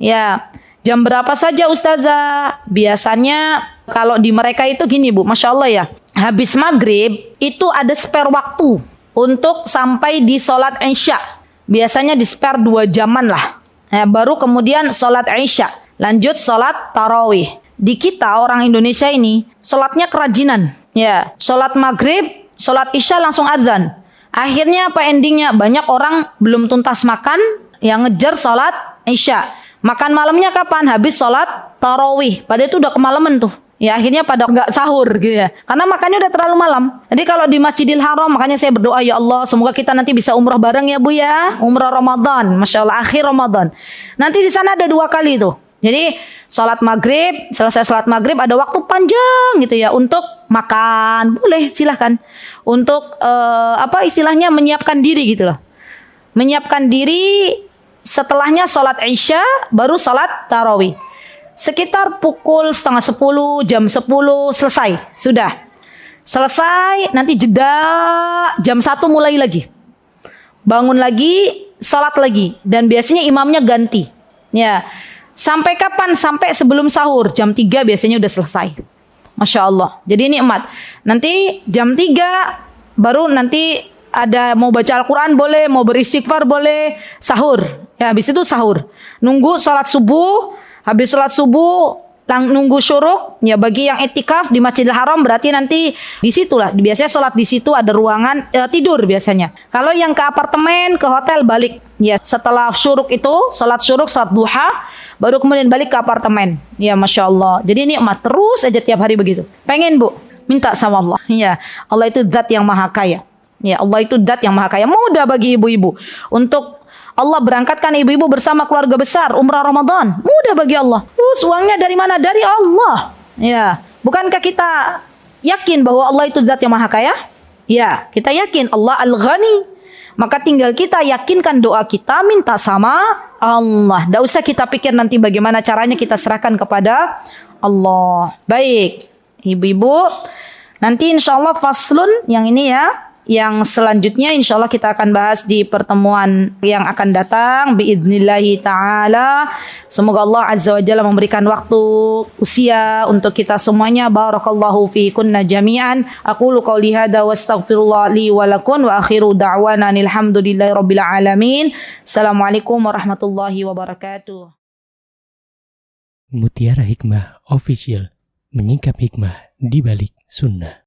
Ya, jam berapa saja Ustazah? Biasanya kalau di mereka itu gini Bu, Masya Allah ya. Habis maghrib itu ada spare waktu untuk sampai di sholat Isya. Biasanya di spare 2 jaman lah. Ya, baru kemudian sholat Isya. Lanjut sholat tarawih. Di kita orang Indonesia ini sholatnya kerajinan. Ya, sholat maghrib, sholat Isya langsung azan. Akhirnya apa endingnya? Banyak orang belum tuntas makan yang ngejar sholat Isya. Makan malamnya kapan? Habis sholat tarawih. Padahal itu udah kemalaman tuh. Ya akhirnya pada nggak sahur gitu ya. Karena makannya udah terlalu malam. Jadi kalau di Masjidil Haram, makanya saya berdoa ya Allah semoga kita nanti bisa umrah bareng ya Bu ya. Umrah Ramadan, Masya Allah akhir Ramadan. Nanti di sana ada 2 kali tuh. Jadi sholat maghrib, selesai sholat maghrib ada waktu panjang gitu ya untuk makan, boleh silahkan. Untuk apa istilahnya menyiapkan diri gitu loh. Menyiapkan diri setelahnya sholat Isya baru sholat tarawih. Sekitar pukul 9:30, jam 10 selesai, sudah. Selesai nanti jeda jam 1 mulai lagi. Bangun lagi, sholat lagi dan biasanya imamnya ganti. Ya. Sampai kapan? Sampai sebelum sahur. Jam 3 biasanya udah selesai. Masya Allah. Jadi nikmat. Nanti jam 3 baru nanti ada mau baca Al-Quran boleh, mau beristighfar boleh, sahur. Ya habis itu sahur. Nunggu sholat subuh. Habis sholat subuh nunggu syuruk. Ya bagi yang etikaf di Masjidil Haram berarti nanti di situlah. Biasanya sholat di situ ada ruangan tidur biasanya. Kalau yang ke apartemen, ke hotel balik. Ya setelah syuruk itu, sholat syuruk, sholat duha. Baru kemudian balik ke apartemen. Ya Masya Allah. Jadi nikmat terus aja tiap hari begitu. Pengen Bu? Minta sama Allah. Ya Allah itu zat yang maha kaya. Ya Allah itu zat yang maha kaya. Mudah bagi ibu-ibu. Untuk Allah berangkatkan ibu-ibu bersama keluarga besar. Umrah Ramadan. Mudah bagi Allah. Terus uangnya dari mana? Dari Allah. Ya. Bukankah kita yakin bahwa Allah itu zat yang maha kaya? Ya. Kita yakin Allah Al-Ghani. Maka tinggal kita yakinkan doa kita, minta sama Allah. Tidak usah kita pikir nanti bagaimana caranya, kita serahkan kepada Allah. Baik, ibu-ibu. Nanti insya Allah faslun yang ini ya. Yang selanjutnya insya Allah kita akan bahas di pertemuan yang akan datang. Biidnillahi ta'ala. Semoga Allah Azza wa Jalla memberikan waktu usia untuk kita semuanya. Barakallahu fi kunna jami'an. Aqulu qawli hadha wa astaghfirullah li wa lakum. Wa akhiru da'wana alhamdulillahi rabbil alamin. Assalamualaikum warahmatullahi wabarakatuh. Mutiara Hikmah Official. Menyingkap hikmah di balik sunnah.